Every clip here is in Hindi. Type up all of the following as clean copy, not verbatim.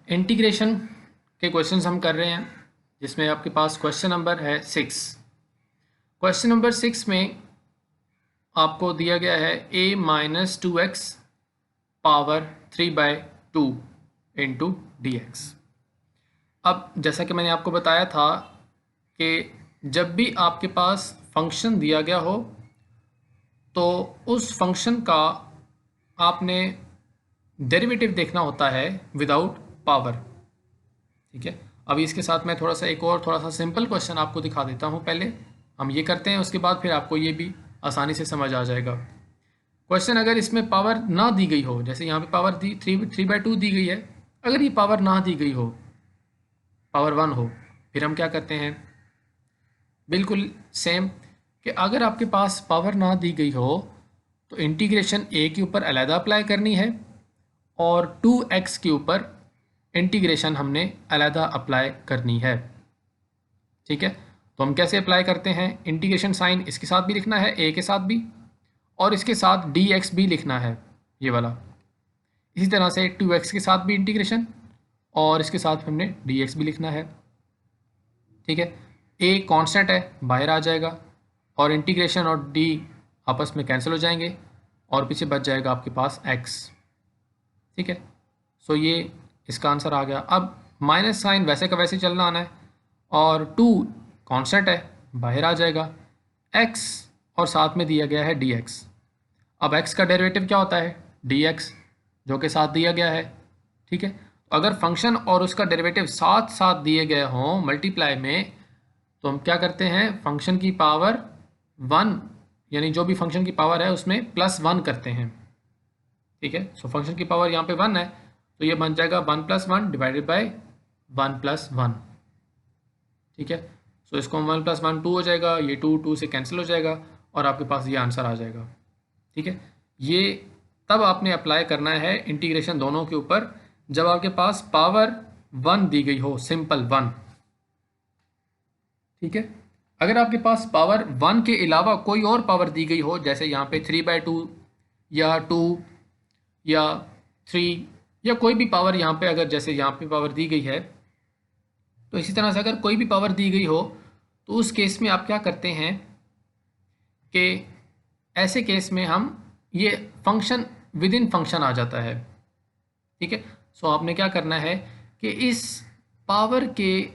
इंटीग्रेशन के क्वेश्चंस हम कर रहे हैं, जिसमें आपके पास क्वेश्चन नंबर है 6। क्वेश्चन नंबर 6 में आपको दिया गया है a-2x पावर 3/2 इंटू dx। अब जैसा कि मैंने आपको बताया था कि जब भी आपके पास फंक्शन दिया गया हो तो उस फंक्शन का आपने डेरिवेटिव देखना होता है विदाउट पावर। ठीक है, अभी इसके साथ मैं थोड़ा सा सिंपल क्वेश्चन आपको दिखा देता हूँ। पहले हम ये करते हैं, उसके बाद फिर आपको ये भी आसानी से समझ आ जाएगा। क्वेश्चन अगर इसमें पावर ना दी गई हो, जैसे यहाँ पे पावर दी 3/2 दी गई है, अगर ये पावर ना दी गई हो, पावर 1 हो, फिर हम क्या करते हैं, बिल्कुल सेम कि अगर आपके पास पावर ना दी गई हो तो इंटीग्रेशन a के ऊपर अलहदा अप्लाई करनी है और 2x के ऊपर इंटीग्रेशन हमने अलहदा अप्लाई करनी है। ठीक है, तो हम कैसे अप्लाई करते हैं, इंटीग्रेशन साइन इसके साथ भी लिखना है, a के साथ भी, और इसके साथ dx भी लिखना है, ये वाला। इसी तरह से 2x के साथ भी इंटीग्रेशन और इसके साथ हमने dx भी लिखना है। ठीक है, a कांस्टेंट है, बाहर आ जाएगा और इंटीग्रेशन और d आपस में कैंसिल हो जाएंगे और पीछे बच जाएगा आपके पास x। ठीक है, सो ये इसका आंसर आ गया। अब माइनस साइन वैसे का वैसे चलना आना है और 2 कांस्टेंट है, बाहर आ जाएगा, x और साथ में दिया गया है dx। अब x का डेरिवेटिव क्या होता है, dx, जो कि साथ दिया गया है। ठीक है, तो अगर फंक्शन और उसका डेरिवेटिव साथ साथ दिए गए हों मल्टीप्लाई में, तो हम क्या करते हैं, फंक्शन की पावर 1, यानी जो भी फंक्शन की पावर है उसमें +1 करते हैं। ठीक है, सो फंक्शन की पावर यहाँ पे 1 है, तो ये बन जाएगा 1 + 1 डिवाइडेड बाई 1 + 1। ठीक है, सो इसको 1 + 1 2 हो जाएगा, ये 2 से कैंसिल हो जाएगा और आपके पास ये आंसर आ जाएगा। ठीक है, ये तब आपने अप्लाई करना है इंटीग्रेशन दोनों के ऊपर जब आपके पास पावर 1 दी गई हो, सिंपल 1। ठीक है, अगर आपके पास पावर 1 के अलावा कोई और पावर दी गई हो, जैसे यहाँ पे 3/2 या 2 या 3 या कोई भी पावर यहाँ पे, अगर जैसे यहाँ पे पावर दी गई है, तो इसी तरह से अगर कोई भी पावर दी गई हो तो उस केस में आप क्या करते हैं कि ऐसे केस में हम ये फंक्शन विद इन फंक्शन आ जाता है। ठीक है, सो आपने क्या करना है कि इस पावर के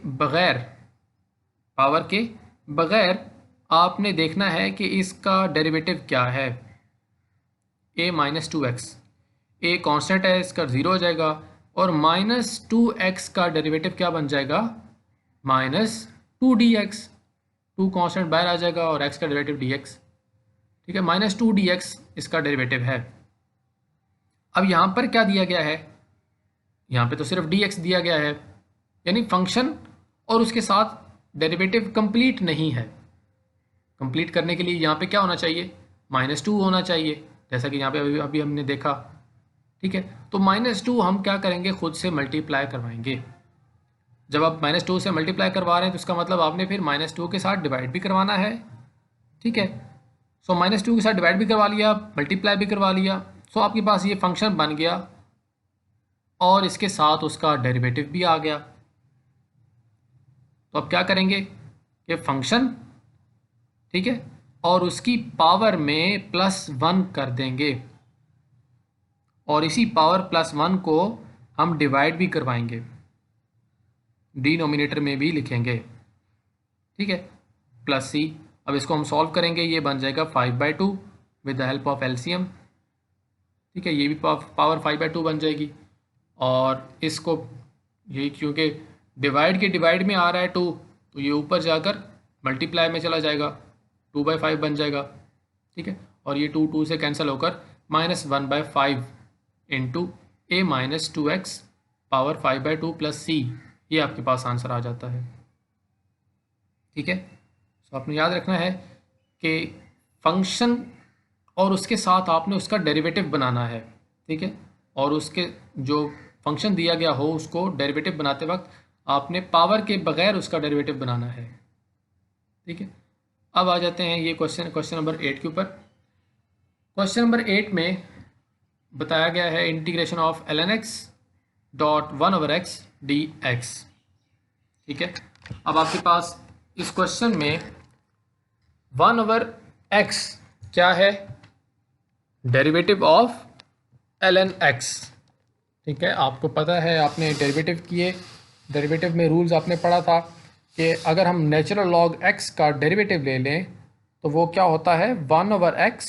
बगैर आपने देखना है कि इसका डेरिवेटिव क्या है। a-2x, a कांस्टेंट है, इसका 0 हो जाएगा और -2x का डेरिवेटिव क्या बन जाएगा, -2dx। 2 कांस्टेंट बाहर आ जाएगा और x का डेरिवेटिव dx। ठीक है, -2dx इसका डेरिवेटिव है। अब यहाँ पर क्या दिया गया है, यहाँ पे तो सिर्फ dx दिया गया है, यानी फंक्शन और उसके साथ डेरिवेटिव कंप्लीट नहीं है। कंप्लीट करने के लिए यहाँ पे क्या होना चाहिए, -2 होना चाहिए, जैसा कि यहाँ पे अभी हमने देखा। ठीक है, तो -2 हम क्या करेंगे, खुद से मल्टीप्लाई करवाएंगे। जब आप -2 से मल्टीप्लाई करवा रहे हैं तो इसका मतलब आपने फिर -2 के साथ डिवाइड भी करवाना है। ठीक है, सो -2 के साथ डिवाइड भी करवा लिया, मल्टीप्लाई भी करवा लिया, सो आपके पास ये फंक्शन बन गया और इसके साथ उसका डेरिवेटिव भी आ गया। तो अब क्या करेंगे कि फंक्शन, ठीक है, और उसकी पावर में +1 कर देंगे और इसी पावर +1 को हम डिवाइड भी करवाएंगे, डिनोमिनेटर में भी लिखेंगे। ठीक है, +c। अब इसको हम सॉल्व करेंगे, ये बन जाएगा 5/2 with the help of LCM. ठीक है, ये भी पावर 5/2 बन जाएगी और इसको ये क्योंकि डिवाइड के डिवाइड में आ रहा है 2, तो ये ऊपर जाकर मल्टीप्लाई में चला जाएगा, 2/5 बन जाएगा। ठीक है, और ये 2 से कैंसिल होकर -1/5 इंटू a-2x पावर 5/2 + c, ये आपके पास आंसर आ जाता है। ठीक है, तो आपने याद रखना है कि फंक्शन और उसके साथ आपने उसका डेरिवेटिव बनाना है। ठीक है, और उसके जो फंक्शन दिया गया हो उसको डेरिवेटिव बनाते वक्त आपने पावर के बगैर उसका डेरिवेटिव बनाना है। ठीक है, अब आ जाते हैं ये क्वेश्चन नंबर 8 के ऊपर। क्वेश्चन नंबर 8 में बताया गया है integration of ln x dot 1/x dx। ठीक है, अब आपके पास इस क्वेश्चन में 1/x क्या है? Derivative of ln x। ठीक है, आपको पता है, आपने डेरिवेटिव किए, डेरिवेटिव में रूल्स आपने पढ़ा था कि अगर हम नेचुरल लॉग x का डेरिवेटिव ले लें तो वो क्या होता है 1/x,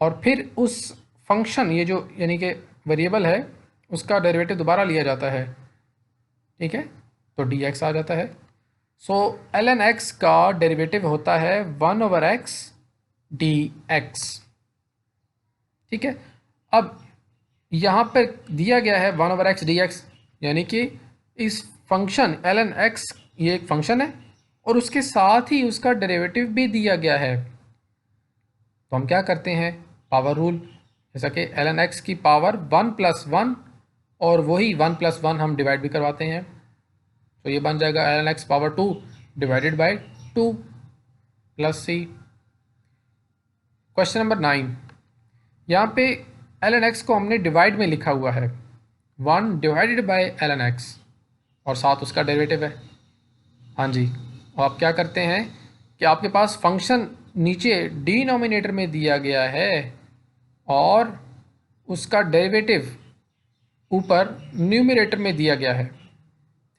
और फिर उस फंक्शन, ये जो यानी कि वेरिएबल है, उसका डेरिवेटिव दोबारा लिया जाता है। ठीक है, तो dx आ जाता है। सो ln x का डेरिवेटिव होता है 1/x dx। ठीक है, अब यहाँ पर दिया गया है 1/x dx, यानी कि इस फंक्शन ln x, ये एक फंक्शन है और उसके साथ ही उसका डेरिवेटिव भी दिया गया है। तो हम क्या करते हैं, पावर रूल, जैसा कि ln x की पावर 1+1, और वही 1+1 हम डिवाइड भी करवाते हैं, तो ये बन जाएगा ln x power 2 divided by 2 plus c। Question number 9, यहाँ पे ln x को हमने डिवाइड में लिखा हुआ है 1 डिवाइडेड बाय ln x, और साथ उसका डेरिवेटिव है। हाँ जी, और आप क्या करते हैं कि आपके पास फंक्शन नीचे डिनोमिनेटर में दिया गया है और उसका डेरिवेटिव ऊपर न्यूमरेटर में दिया गया है।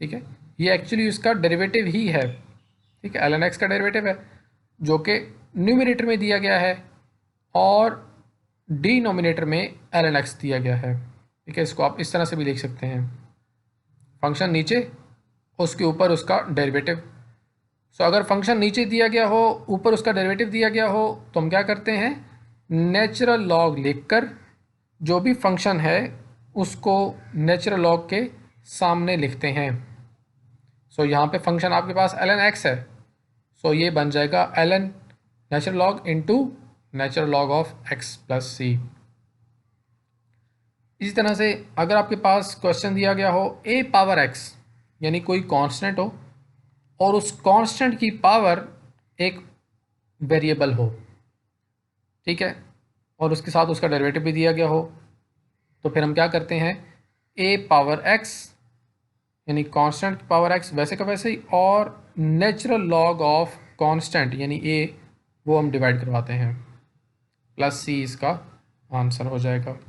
ठीक है, ये एक्चुअली उसका डेरिवेटिव ही है। ठीक है, ln x का डेरिवेटिव है जो कि न्यूमरेटर में दिया गया है और डिनोमिनेटर में ln x दिया गया है। ठीक है, इसको आप इस तरह से भी लिख सकते हैं, फंक्शन नीचे, उसके ऊपर उसका डेरिवेटिव। सो अगर फंक्शन नीचे दिया गया हो, ऊपर उसका डेरिवेटिव दिया गया हो, तो हम क्या करते हैं, नेचुरल लॉग लिखकर जो भी फंक्शन है उसको नेचुरल लॉग के सामने लिखते हैं। सो यहाँ पे फंक्शन आपके पास ln x है, सो ये बन जाएगा ln natural log into natural log of x plus c। इसी तरह से अगर आपके पास क्वेश्चन दिया गया हो a पावर x, यानी कोई कांस्टेंट हो और उस कांस्टेंट की पावर एक वेरिएबल हो, ठीक है, और उसके साथ उसका डेरिवेटिव भी दिया गया हो, तो फिर हम क्या करते हैं, a पावर x यानी कांस्टेंट की पावर x वैसे का वैसे ही, और नेचुरल लॉग ऑफ कांस्टेंट यानी a, वो हम डिवाइड करवाते हैं, प्लस c इसका आंसर हो जाएगा।